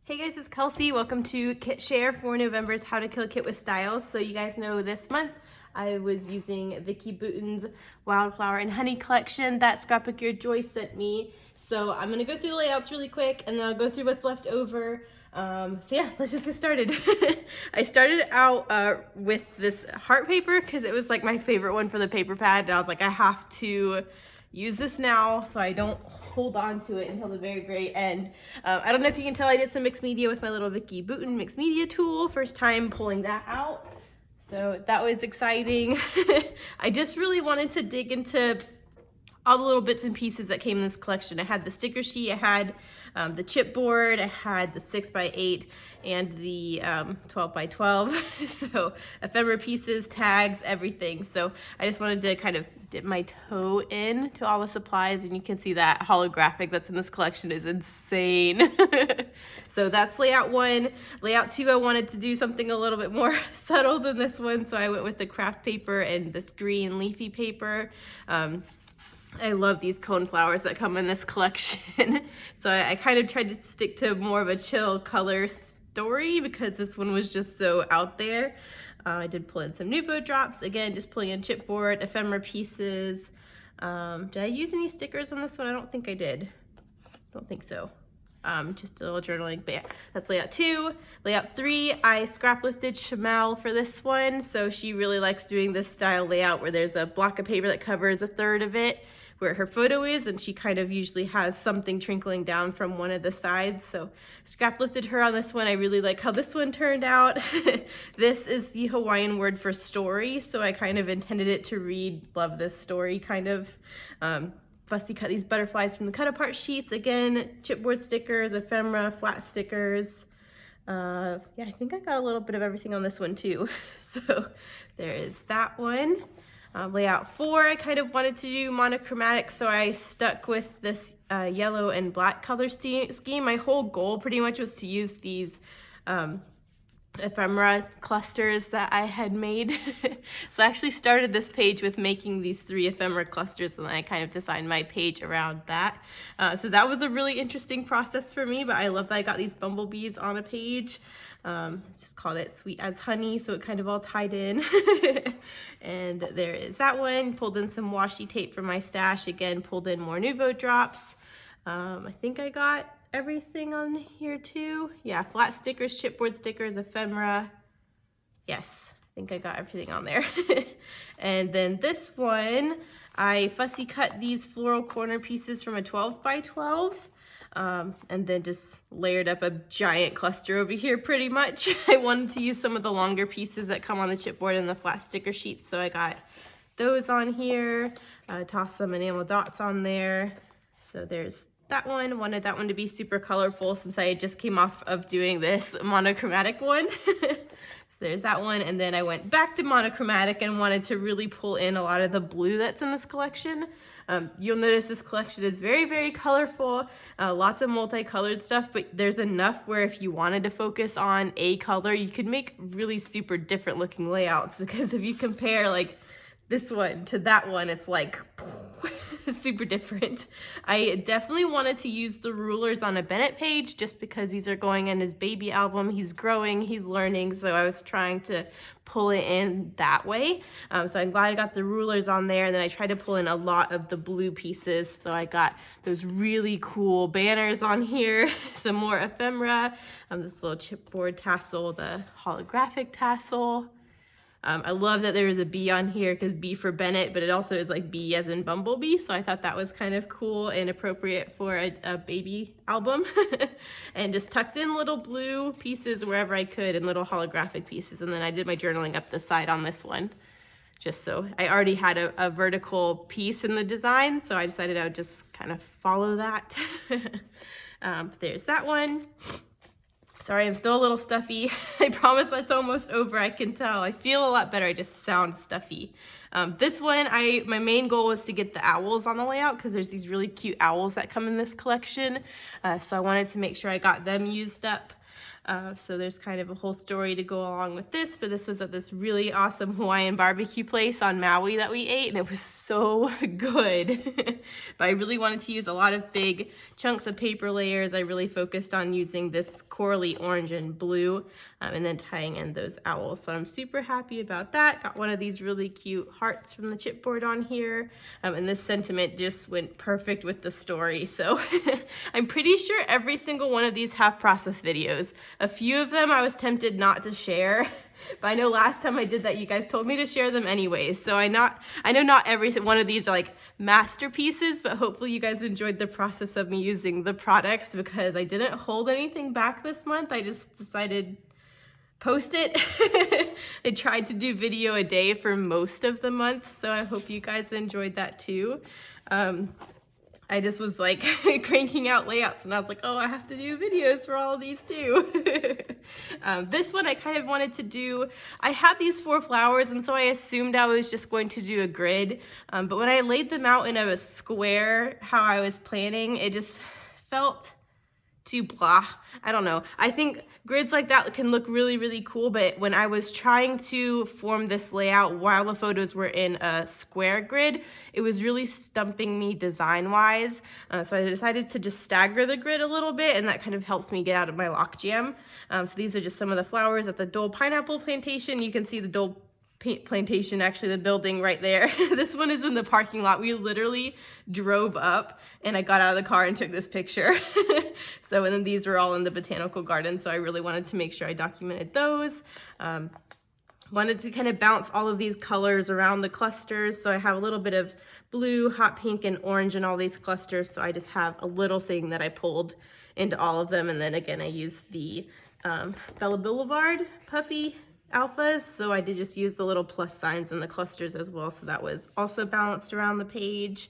Hey guys, it's Kelsey. Welcome to Kit Share for November's How to Kill a Kit with Styles. So you guys know this month I was using Vicki Boutin's Wildflower and Honey collection that Scrapbook Your Joy sent me. So I'm going to go through the layouts really quick and then I'll go through what's left over. So yeah, let's just get started. I started out with this heart paper because it was like my favorite one for the paper pad. And I was like, I have to use this now so I don't hold on to it until the very end. I don't know if you can tell, I did some mixed media with my little Vicki Boutin mixed media tool. First time pulling that out. So that was exciting. I just really wanted to dig into all the little bits and pieces that came in this collection. I had the sticker sheet, I had the chipboard, I had the 6x8 and the 12x12. So ephemera pieces, tags, everything. So I just wanted to kind of dip my toe in to all the supplies, and you can see that holographic that's in this collection is insane. So that's layout one. Layout two, I wanted to do something a little bit more subtle than this one, so I went with the craft paper and this green leafy paper. I love these cone flowers that come in this collection. So I kind of tried to stick to more of a chill color story because this one was just so out there. I did pull in some Nuvo drops, again, just pulling in chipboard, ephemera pieces. Did I use any stickers on this one? I don't think I did. Don't think so. Just a little journaling, but yeah, that's layout two. Layout three, I scrap lifted Shamel for this one. So she really likes doing this style layout where there's a block of paper that covers a third of it where her photo is, and she kind of usually has something trickling down from one of the sides. So scrap lifted her on this one. I really like how this one turned out. This is the Hawaiian word for story, so I kind of intended it to read love this story kind of. Fussy cut these butterflies from the cut apart sheets. Again, chipboard stickers, ephemera, flat stickers. Yeah, I think I got a little bit of everything on this one too. So there is that one. Layout four, I kind of wanted to do monochromatic, so I stuck with this yellow and black color scheme. My whole goal pretty much was to use these ephemera clusters that I had made. So I actually started this page with making these 3 ephemera clusters, and then I kind of designed my page around that. So that was a really interesting process for me, but I love that I got these bumblebees on a page. Just called it Sweet as Honey, so it kind of all tied in. And there is that one. Pulled in some washi tape from my stash. Again, pulled in more Nuvo drops. I think I got everything on here too. Yeah, flat stickers, chipboard stickers, ephemera. Yes, I think I got everything on there. And then this one, I fussy cut these floral corner pieces from a 12x12. And then just layered up a giant cluster over here pretty much. I wanted to use some of the longer pieces that come on the chipboard and the flat sticker sheets, so I got those on here. Tossed some enamel dots on there. So there's that one. Wanted that one to be super colorful since I just came off of doing this monochromatic one. So there's that one, and then I went back to monochromatic and wanted to really pull in a lot of the blue that's in this collection. You'll notice this collection is very colorful, lots of multicolored stuff, but there's enough where if you wanted to focus on a color, you could make really super different looking layouts, because if you compare like this one to that one, it's like super different. I definitely wanted to use the rulers on a Bennett page just because these are going in his baby album. He's growing, he's learning, so I was trying to pull it in that way. So I'm glad I got the rulers on there, and then I tried to pull in a lot of the blue pieces. So I got those really cool banners on here, some more ephemera, this little chipboard tassel, the holographic tassel. I love that there is a bee on here because B for Bennett, but it also is like B as in bumblebee. So I thought that was kind of cool and appropriate for a baby album. And just tucked in little blue pieces wherever I could and little holographic pieces. And then I did my journaling up the side on this one. Just so I already had a vertical piece in the design, so I decided I would just kind of follow that. There's that one. Sorry, I'm still a little stuffy. I promise that's almost over, I can tell. I feel a lot better, I just sound stuffy. This one, my main goal was to get the owls on the layout because there's these really cute owls that come in this collection. So I wanted to make sure I got them used up. So there's kind of a whole story to go along with this, but this was at this really awesome Hawaiian barbecue place on Maui that we ate, and it was so good. But I really wanted to use a lot of big chunks of paper layers. I really focused on using this corally orange and blue, and then tying in those owls. So I'm super happy about that. Got one of these really cute hearts from the chipboard on here, and this sentiment just went perfect with the story. So I'm pretty sure every single one of these have process videos. A few of them I was tempted not to share, but I know last time I did that you guys told me to share them anyways. So I know not every one of these are like masterpieces, but hopefully you guys enjoyed the process of me using the products, because I didn't hold anything back this month. I just decided post it. I tried to do video a day for most of the month, so I hope you guys enjoyed that too. I just was like cranking out layouts, and I was like, oh, I have to do videos for all of these too. This one I kind of wanted to do, I had these 4 flowers, and so I assumed I was just going to do a grid, but when I laid them out in a square, how I was planning, it just felt too blah. I don't know. I think grids like that can look really, really cool, but when I was trying to form this layout while the photos were in a square grid, it was really stumping me design-wise. So I decided to just stagger the grid a little bit, and that kind of helps me get out of my logjam. So these are just some of the flowers at the Dole Pineapple Plantation. You can see the Dole Plantation, actually the building right there. This one is in the parking lot. We literally drove up, and I got out of the car and took this picture. So, and then these were all in the botanical garden, so I really wanted to make sure I documented those. Wanted to kind of bounce all of these colors around the clusters, so I have a little bit of blue, hot pink, and orange in all these clusters, so I just have a little thing that I pulled into all of them. And then again, I used the Bella Boulevard puffy alphas, so I did just use the little plus signs in the clusters as well, so that was also balanced around the page.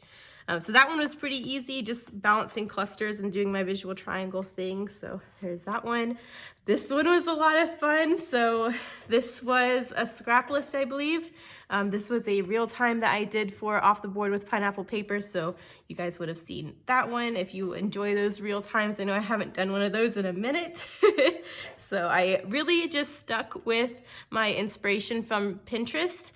So that one was pretty easy, just balancing clusters and doing my visual triangle thing. So there's that one. This one was a lot of fun. So this was a scrap lift, I believe. This was a real time that I did for Off the Board with Pineapple Paper, so you guys would have seen that one if you enjoy those real times. I know I haven't done one of those in a minute. So I really just stuck with my inspiration from Pinterest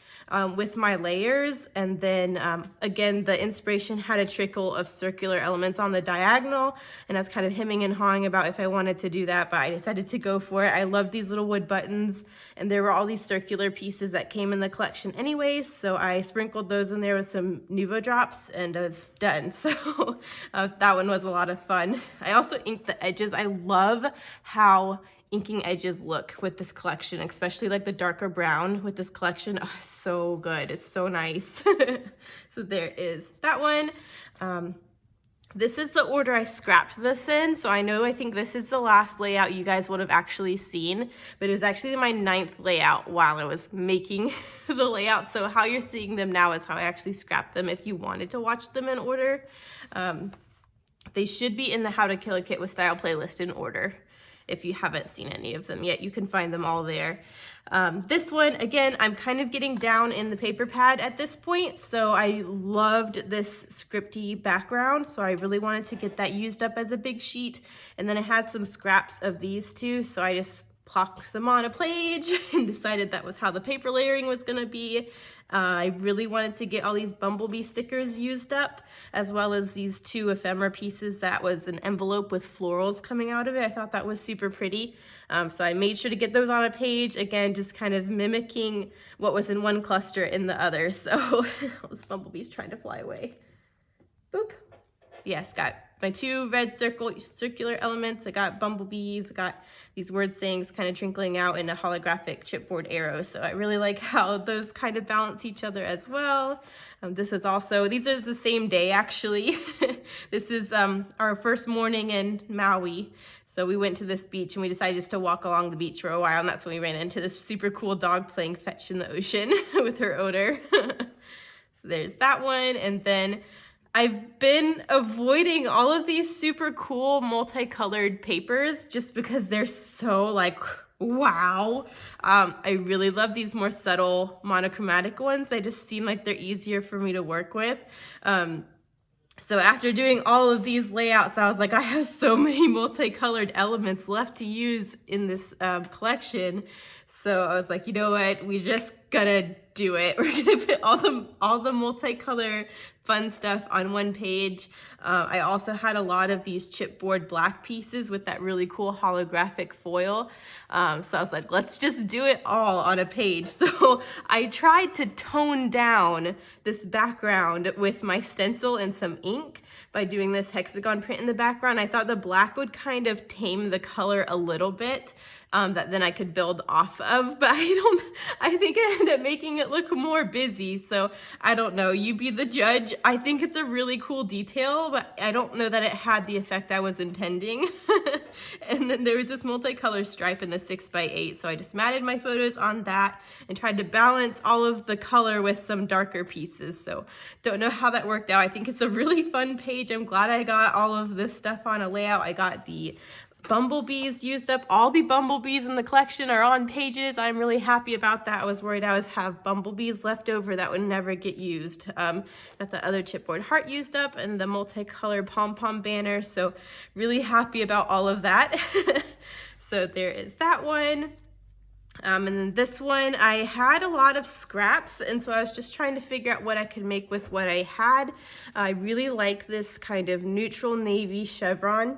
with my layers, and then again, the inspiration had a trickle of circular elements on the diagonal, and I was kind of hemming and hawing about if I wanted to do that, but I decided to go for it. I love these little wood buttons, and there were all these circular pieces that came in the collection anyways, so I sprinkled those in there with some Nuvo drops, and I was done. So that one was a lot of fun. I also inked the edges. I love how inking edges look with this collection, especially like the darker brown with this collection. Oh, it's so good. It's so nice. So there is that one. This is the order I scrapped this in. So I think this is the last layout you guys would have actually seen, but it was actually my 9th layout while I was making the layout. So how you're seeing them now is how I actually scrapped them if you wanted to watch them in order. They should be in the How to Kill a Kit with Style playlist in order. If you haven't seen any of them yet, you can find them all there. This one, again, I'm kind of getting down in the paper pad at this point, so I loved this scripty background, so I really wanted to get that used up as a big sheet. And then I had some scraps of these two, so I just plopped them on a page and decided that was how the paper layering was gonna be. I really wanted to get all these bumblebee stickers used up, as well as these 2 ephemera pieces that was an envelope with florals coming out of it. I thought that was super pretty. So I made sure to get those on a page, again, just kind of mimicking what was in one cluster in the other. So this bumblebee's trying to fly away. Boop. Yes, got my 2 red circular elements. I got bumblebees. I got these word sayings kind of trickling out in a holographic chipboard arrow. So I really like how those kind of balance each other as well. This is also, these are the same day actually. This is our first morning in Maui. So we went to this beach and we decided just to walk along the beach for a while, and that's when we ran into this super cool dog playing fetch in the ocean with her odor. So there's that one. And then I've been avoiding all of these super cool multicolored papers just because they're so like, wow. I really love these more subtle monochromatic ones. They just seem like they're easier for me to work with. So after doing all of these layouts, I was like, I have so many multicolored elements left to use in this collection. So I was like, you know what? We're just gonna do it. We're gonna put all the multicolor fun stuff on one page. I also had a lot of these chipboard black pieces with that really cool holographic foil. So I was like, let's just do it all on a page. So I tried to tone down this background with my stencil and some ink by doing this hexagon print in the background. I thought the black would kind of tame the color a little bit. That then I could build off of, but I think I ended up making it look more busy. So I don't know, you be the judge. I think it's a really cool detail, but I don't know that it had the effect I was intending. And then there was this multicolor stripe in the 6x8. So I just matted my photos on that and tried to balance all of the color with some darker pieces. So don't know how that worked out. I think it's a really fun page. I'm glad I got all of this stuff on a layout. I got the bumblebees used up. All the bumblebees in the collection are on pages. I'm really happy about that. I was worried I would have bumblebees left over that would never get used. Got the other chipboard heart used up and the multicolored pom-pom banner. So really happy about all of that. So there is that one. And then this one, I had a lot of scraps, and so I was just trying to figure out what I could make with what I had. I really like this kind of neutral navy chevron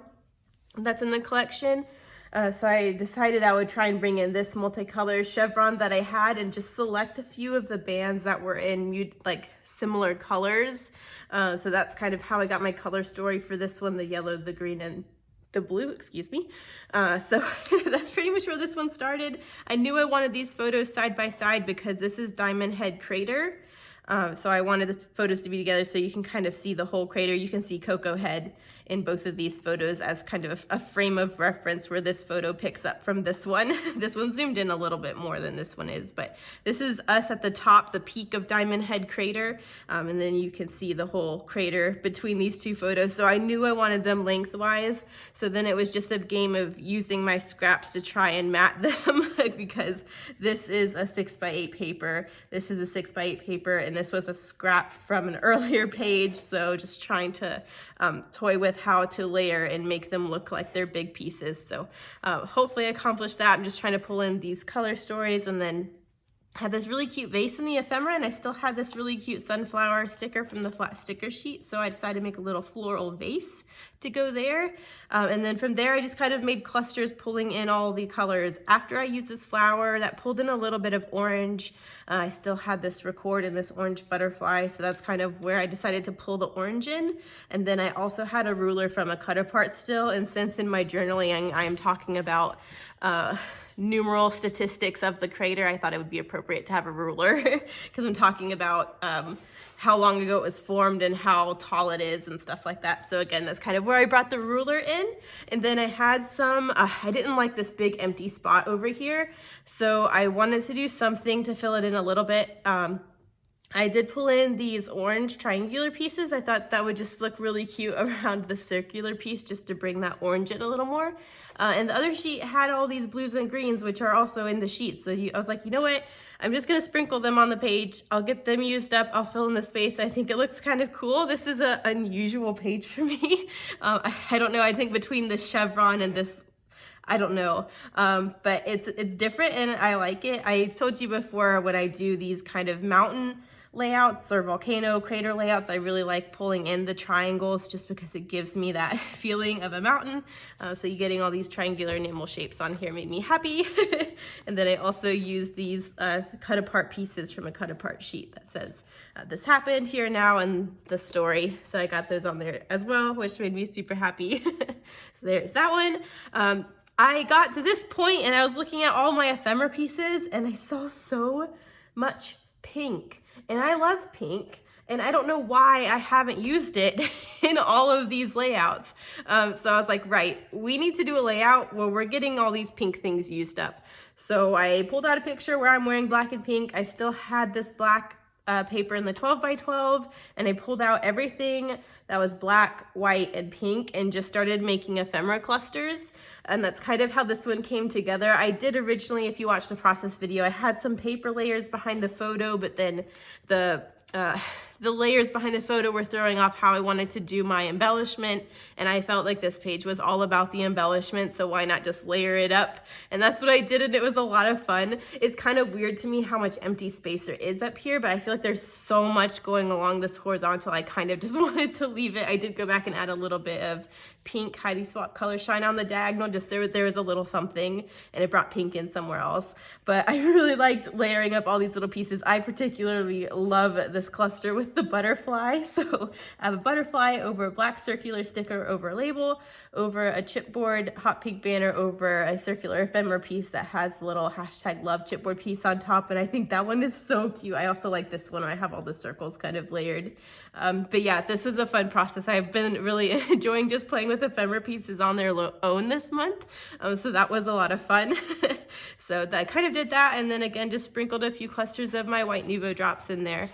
that's in the collection. So I decided I would try and bring in this multicolor chevron that I had and just select a few of the bands that were in like similar colors. So that's kind of how I got my color story for this one, the yellow, the green, and the blue, excuse me. So that's pretty much where this one started. I knew I wanted these photos side by side because this is Diamond Head Crater. So I wanted the photos to be together so you can kind of see the whole crater. You can see Cocoa Head in both of these photos as kind of a frame of reference where this photo picks up from this one. This one zoomed in a little bit more than this one is, but this is us at the top, the peak of Diamond Head Crater, and then you can see the whole crater between these two photos. So I knew I wanted them lengthwise, so then it was just a game of using my scraps to try and mat them because this is a 6x8 paper, this is a 6x8 paper, and this was a scrap from an earlier page, so just trying to toy with how to layer and make them look like they're big pieces. So hopefully I accomplished that. I'm just trying to pull in these color stories, and then had this really cute vase in the ephemera, and I still had this really cute sunflower sticker from the flat sticker sheet, so I decided to make a little floral vase to go there. And then from there I just kind of made clusters pulling in all the colors. After I used this flower that pulled in a little bit of orange, I still had this record and this orange butterfly, so that's kind of where I decided to pull the orange in. And then I also had a ruler from a cut apart still, and since in my journaling I am talking about numeral statistics of the crater, I thought it would be appropriate to have a ruler because I'm talking about how long ago it was formed and how tall it is and stuff like that. So again, that's kind of where I brought the ruler in. And then I had some, I didn't like this big empty spot over here, so I wanted to do something to fill it in a little bit. I did pull in these orange triangular pieces. I thought that would just look really cute around the circular piece just to bring that orange in a little more. And the other sheet had all these blues and greens, which are also in the sheet. So I was like, you know what? I'm just gonna sprinkle them on the page. I'll get them used up. I'll fill in the space. I think it looks kind of cool. This is an unusual page for me. I don't know, I think between the chevron and this, I don't know, but it's different and I like it. I told you before when I do these kind of mountain layouts or volcano crater layouts, I really like pulling in the triangles just because it gives me that feeling of a mountain. So you getting all these triangular enamel shapes on here made me happy. And then I also used these cut apart pieces from a cut apart sheet that says this happened here now and the story. So I got those on there as well, which made me super happy. So there's that one. I got to this point and I was looking at all my ephemera pieces and I saw so much pink. And I love pink, and I don't know why I haven't used it in all of these layouts. So I was like, right, we need to do a layout where we're getting all these pink things used up. So I pulled out a picture where I'm wearing black and pink. I still had this black paper in the 12x12, and I pulled out everything that was black, white, and pink and just started making ephemera clusters. And that's kind of how this one came together. I did originally, if you watch the process video, I had some paper layers behind the photo, but then the the layers behind the photo were throwing off how I wanted to do my embellishment, and I felt like this page was all about the embellishment, so why not just layer it up? And that's what I did, and it was a lot of fun. It's kind of weird to me how much empty space there is up here, but I feel like there's so much going along this horizontal, I kind of just wanted to leave it. I did go back and add a little bit of pink Heidi Swapp color shine on the diagonal, just there was a little something, and it brought pink in somewhere else. But I really liked layering up all these little pieces. I particularly love this cluster with the butterfly. So I have a butterfly over a black circular sticker over a label, over a chipboard hot pink banner, over a circular ephemera piece that has the little hashtag love chipboard piece on top, and I think that one is so cute. I also like this one where I have all the circles kind of layered. But yeah, this was a fun process. I've been really enjoying just playing with ephemera pieces on their own this month, so that was a lot of fun. So that kind of did that, and then again just sprinkled a few clusters of my white Nuvo drops in there.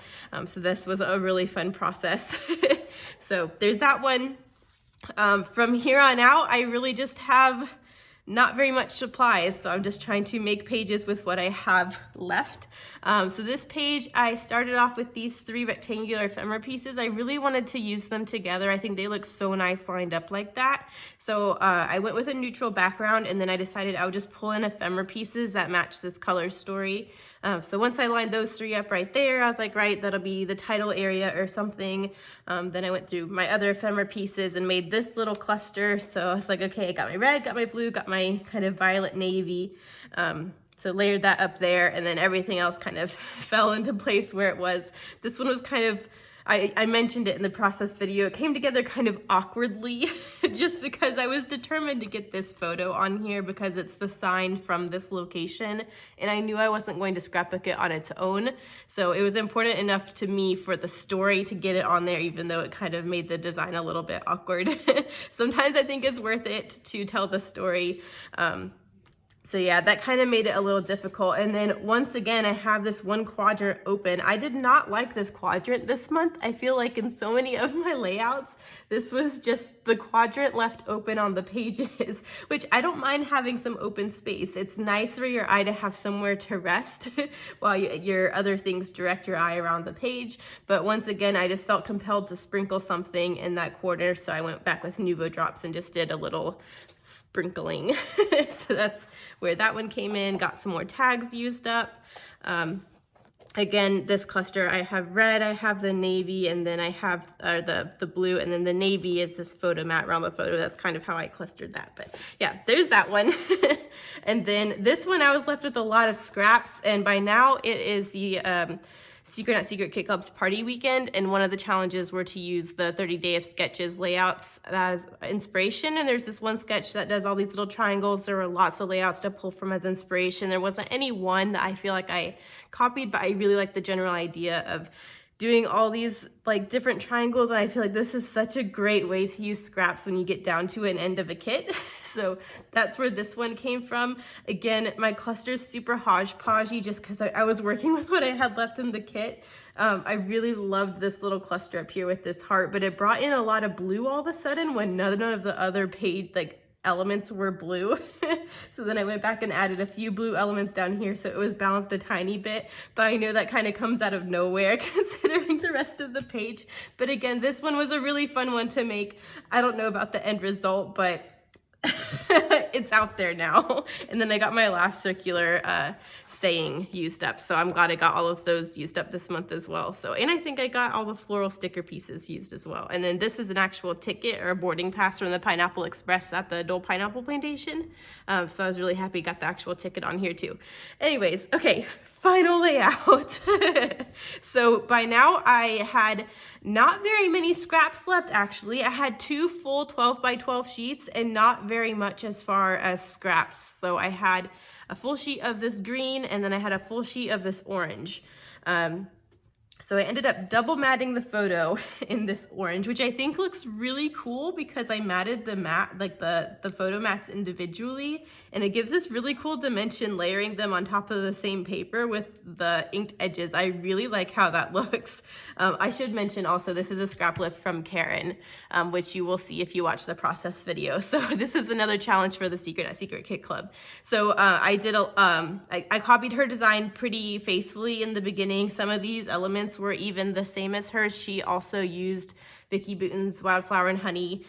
So this was a really fun process. So there's that one. From here on out, I really just have not very much supplies, so I'm just trying to make pages with what I have left. So this page, I started off with these 3 rectangular ephemera pieces. I really wanted to use them together. I think they look so nice lined up like that. So I went with a neutral background, and then I decided I would just pull in ephemera pieces that match this color story. So once I lined those 3 up right there, I was like, right, that'll be the title area or something. Then I went through my other ephemera pieces and made this little cluster. So I was like, okay, I got my red, got my blue, got my kind of violet navy. So layered that up there, and then everything else kind of fell into place where it was. This one was kind of, I mentioned it in the process video, it came together kind of awkwardly just because I was determined to get this photo on here because it's the sign from this location, and I knew I wasn't going to scrapbook it on its own. So it was important enough to me for the story to get it on there, even though it kind of made the design a little bit awkward. Sometimes I think it's worth it to tell the story. So yeah, that kind of made it a little difficult. And then once again, I have this one quadrant open. I did not like this quadrant this month. I feel like in so many of my layouts, this was just the quadrant left open on the pages, which I don't mind having some open space. It's nice for your eye to have somewhere to rest while your other things direct your eye around the page. But once again, I just felt compelled to sprinkle something in that corner. So I went back with Nuvo drops and just did a little sprinkling. So that's where that one came in. Got some more tags used up. Again, this cluster, I have red, I have the navy, and then I have the blue, and then the navy is this photo mat around the photo. That's kind of how I clustered that. But yeah, there's that one. And then this one, I was left with a lot of scraps, and by now it is the Secret Not Secret Kit Club's party weekend, and one of the challenges were to use the 30 Day of Sketches layouts as inspiration, and there's this one sketch that does all these little triangles. There were lots of layouts to pull from as inspiration. There wasn't any one that I feel like I copied, but I really like the general idea of doing all these like different triangles, and I feel like this is such a great way to use scraps when you get down to an end of a kit. So that's where this one came from. Again, my cluster is super hodgepodgey just because I was working with what I had left in the kit. I really loved this little cluster up here with this heart, but it brought in a lot of blue all of a sudden when none of the other page elements were blue. So then I went back and added a few blue elements down here so it was balanced a tiny bit, but I know that kind of comes out of nowhere considering the rest of the page. But again, this one was a really fun one to make. I don't know about the end result, but it's out there now. And then I got my last circular saying used up, so I'm glad I got all of those used up this month as well. So, and I think I got all the floral sticker pieces used as well. And then this is an actual ticket or a boarding pass from the Pineapple Express at the Dole Pineapple Plantation. So I was really happy I got the actual ticket on here too. Anyways, okay, final layout. So by now I had not very many scraps left actually. I had 2 full 12 by 12 sheets and not very much as far as scraps. So I had a full sheet of this green and then I had a full sheet of this orange. So I ended up double matting the photo in this orange, which I think looks really cool because I matted the mat, like the photo mats individually, and it gives this really cool dimension layering them on top of the same paper with the inked edges. I really like how that looks. I should mention also this is a scrap lift from Karen, which you will see if you watch the process video. So this is another challenge for the Secret Not Secret Kit Club. So I copied her design pretty faithfully in the beginning. Some of these elements ingredients were even the same as hers. She also used Vicki Boutin's Wildflower and Honey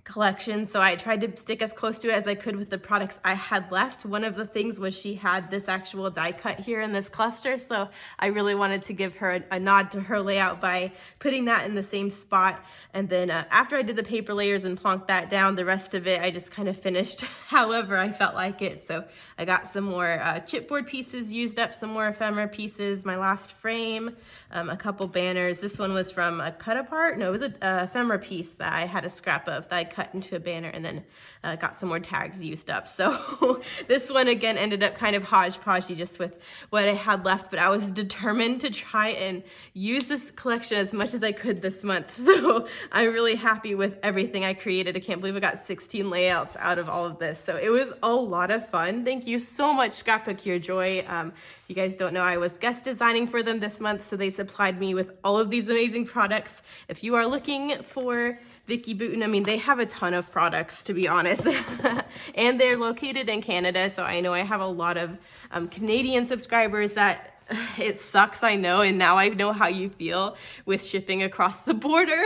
collection, so I tried to stick as close to it as I could with the products I had left. One of the things was she had this actual die cut here in this cluster, so I really wanted to give her a nod to her layout by putting that in the same spot. And then after I did the paper layers and plonked that down, the rest of it I just kind of finished however I felt like it. So I got some more chipboard pieces used up, some more ephemera pieces, my last frame, a couple banners. This one was from a cut apart, no, it was a ephemera piece that I had a scrap of that I cut into a banner, and then got some more tags used up. So this one again ended up kind of hodgepodgey just with what I had left, but I was determined to try and use this collection as much as I could this month. So I'm really happy with everything I created. I can't believe I got 16 layouts out of all of this. So it was a lot of fun. Thank you so much, Scrapbook Your Joy. If you guys don't know, I was guest designing for them this month, so they supplied me with all of these amazing products. If you are looking for Vicki Boutin, I mean, they have a ton of products, to be honest, and they're located in Canada, so I know I have a lot of Canadian subscribers that it sucks, I know, and now I know how you feel with shipping across the border.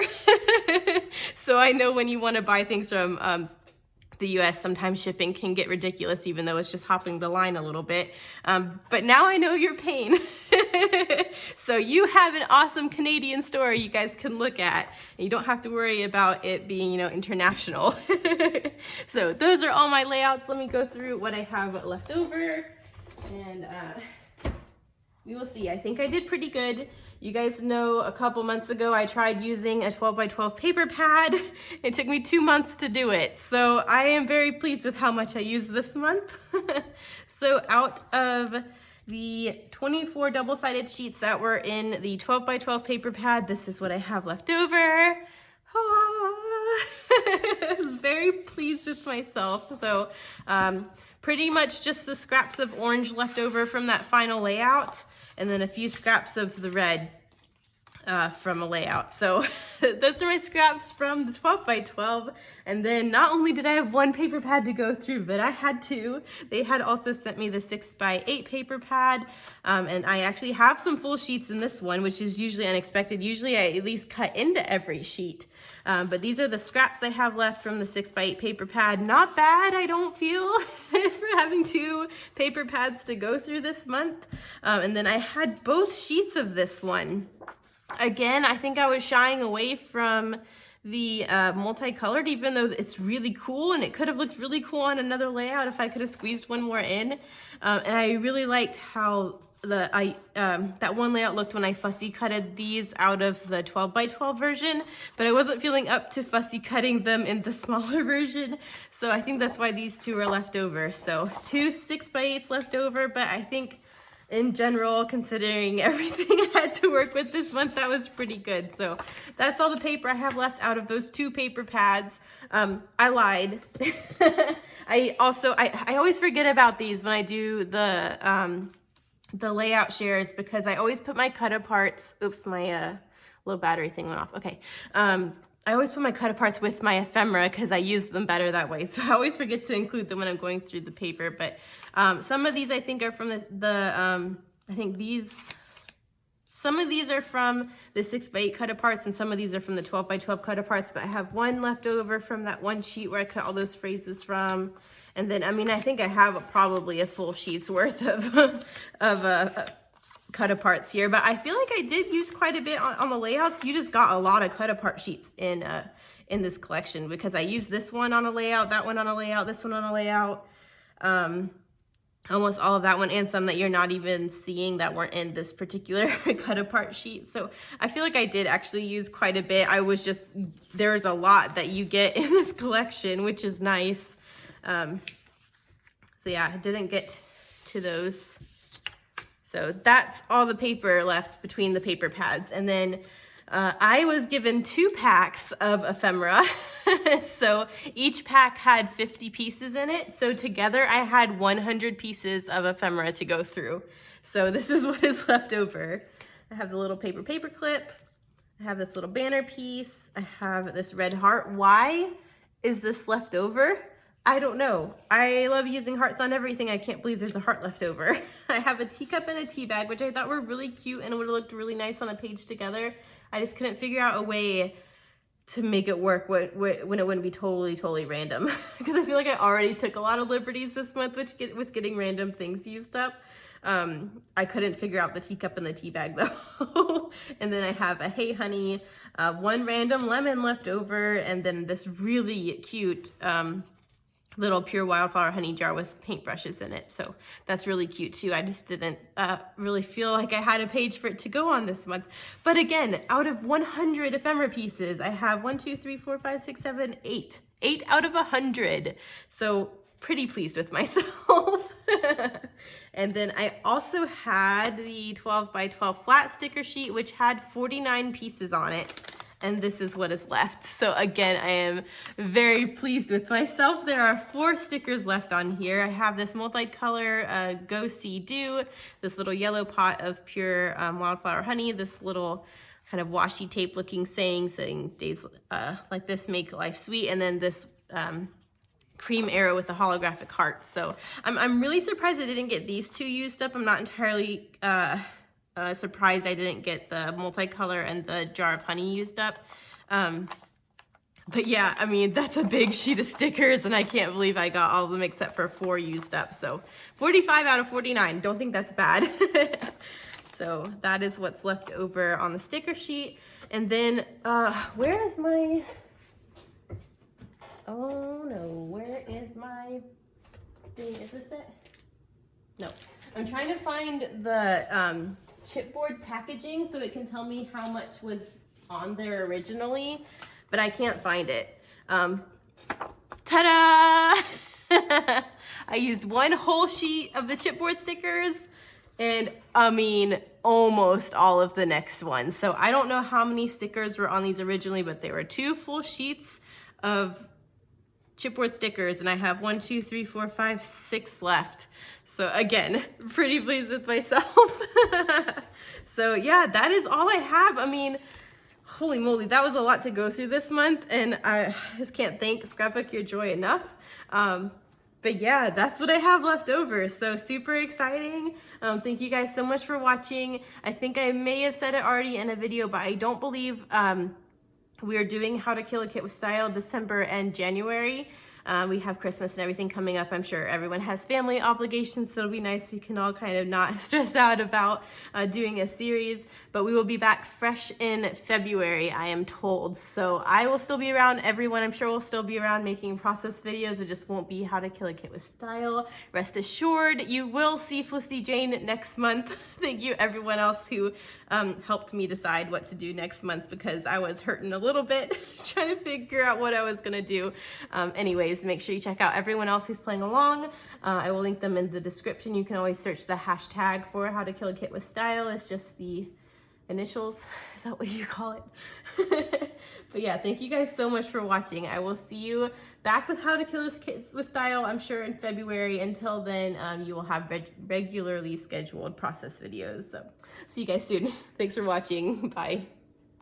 So I know when you want to buy things from the US, sometimes shipping can get ridiculous, even though it's just hopping the line a little bit. But now I know your pain. So you have an awesome Canadian store you guys can look at, and you don't have to worry about it being, you know, international. So those are all my layouts. Let me go through what I have left over, and we will see. I think I did pretty good. You guys know a couple months ago I tried using a 12 by 12 paper pad. It took me 2 months to do it. So I am very pleased with how much I used this month. So out of the 24 double-sided sheets that were in the 12 by 12 paper pad, this is what I have left over. I was very pleased with myself. So pretty much just the scraps of orange left over from that final layout, and then a few scraps of the red from a layout. So those are my scraps from the 12 by 12. And then not only did I have one paper pad to go through, but I had two. They had also sent me the 6 by 8 paper pad. And I actually have some full sheets in this one, which is usually unexpected. Usually I at least cut into every sheet. But these are the scraps I have left from the 6 by 8 paper pad. Not bad, I don't feel, for having 2 paper pads to go through this month. And then I had both sheets of this one. Again, I think I was shying away from the multicolored, even though it's really cool, and it could have looked really cool on another layout if I could have squeezed one more in. And I really liked how that one layout looked when I fussy cutted these out of the 12 by 12 version, but I wasn't feeling up to fussy cutting them in the smaller version. So I think that's why these 2 are left over. So 2 6 by 8s left over, but I think in general, considering everything I had to work with this month, that was pretty good. So that's all the paper I have left out of those 2 paper pads. I lied. I always forget about these when I do the layout shares, because I always put my cut aparts. Oops, my low battery thing went off. Okay. I always put my cut aparts with my ephemera because I use them better that way. So I always forget to include them when I'm going through the paper. But some of these I think are from some of these are from the 6 by 8 cut aparts, and some of these are from the 12 by 12 cut aparts. But I have one left over from that one sheet where I cut all those phrases from. And then, I mean, I think I have probably a full sheet's worth of cut aparts here, but I feel like I did use quite a bit on the layouts. You just got a lot of cut apart sheets in this collection, because I used this one on a layout, that one on a layout, this one on a layout, almost all of that one, and some that you're not even seeing that weren't in this particular cut apart sheet. So I feel like I did actually use quite a bit. There's a lot that you get in this collection, which is nice. So yeah, I didn't get to those. So that's all the paper left between the paper pads. And then I was given 2 packs of ephemera. So each pack had 50 pieces in it. So together I had 100 pieces of ephemera to go through. So this is what is left over. I have the little paper clip. I have this little banner piece. I have this red heart. Why is this left over? I don't know. I love using hearts on everything. I can't believe there's a heart left over. I have a teacup and a tea bag, which I thought were really cute and would have looked really nice on a page together. I just couldn't figure out a way to make it work when it wouldn't be totally random. Because I feel like I already took a lot of liberties this month with getting random things used up. I couldn't figure out the teacup and the tea bag though. And then I have a Hey Honey, one random lemon left over, and then this really cute little pure wildflower honey jar with paintbrushes in it. So that's really cute too. I just didn't really feel like I had a page for it to go on this month. But again, out of 100 ephemera pieces, I have 1, 2, 3, 4, 5, 6, 7, 8. 8 out of 100. So pretty pleased with myself. And then I also had the 12 by 12 flat sticker sheet, which had 49 pieces on it. And this is what is left. So again, I am very pleased with myself. There are 4 stickers left on here. I have this multicolor Go See Do, this little yellow pot of pure wildflower honey, this little kind of washi tape looking saying days like this make life sweet, and then this cream arrow with a holographic heart. So I'm really surprised I didn't get these 2 used up. I'm not entirely surprised I didn't get the multicolor and the jar of honey used up. But yeah, I mean, that's a big sheet of stickers and I can't believe I got all of them except for 4 used up. So 45 out of 49, don't think that's bad. So that is what's left over on the sticker sheet. And then, where is my, oh no, where is my thing? Is this it? No, I'm trying to find the chipboard packaging so it can tell me how much was on there originally, but I can't find it. Ta-da! I used 1 whole sheet of the chipboard stickers and I mean almost all of the next one. So I don't know how many stickers were on these originally, but there were 2 full sheets of chipboard stickers and I have 1, 2, 3, 4, 5, 6 left. So again, pretty pleased with myself. So yeah, that is all I have. I mean, holy moly, that was a lot to go through this month and I just can't thank Scrapbook Your Joy enough. But yeah, that's what I have left over. So super exciting. Thank you guys so much for watching. I think I may have said it already in a video, but I don't believe we are doing How to Kill a Kit with Style December and January. We have Christmas and everything coming up. I'm sure everyone has family obligations, so it'll be nice. You can all kind of not stress out about doing a series, but we will be back fresh in February, I am told. So I will still be around. Everyone I'm sure will still be around making process videos. It just won't be How to Kill a Kit with Style. Rest assured, you will see Felicity Jane next month. Thank you everyone else who helped me decide what to do next month because I was hurting a little bit trying to figure out what I was gonna do. Anyways, make sure you check out everyone else who's playing along. I will link them in the description. You can always search the hashtag for How to Kill a Kit with Style. It's just the initials. Is that what you call it? But yeah, thank you guys so much for watching. I will see you back with How to Kill a Kit with Style, I'm sure in February. Until then, you will have regularly scheduled process videos. So see you guys soon. Thanks for watching. Bye.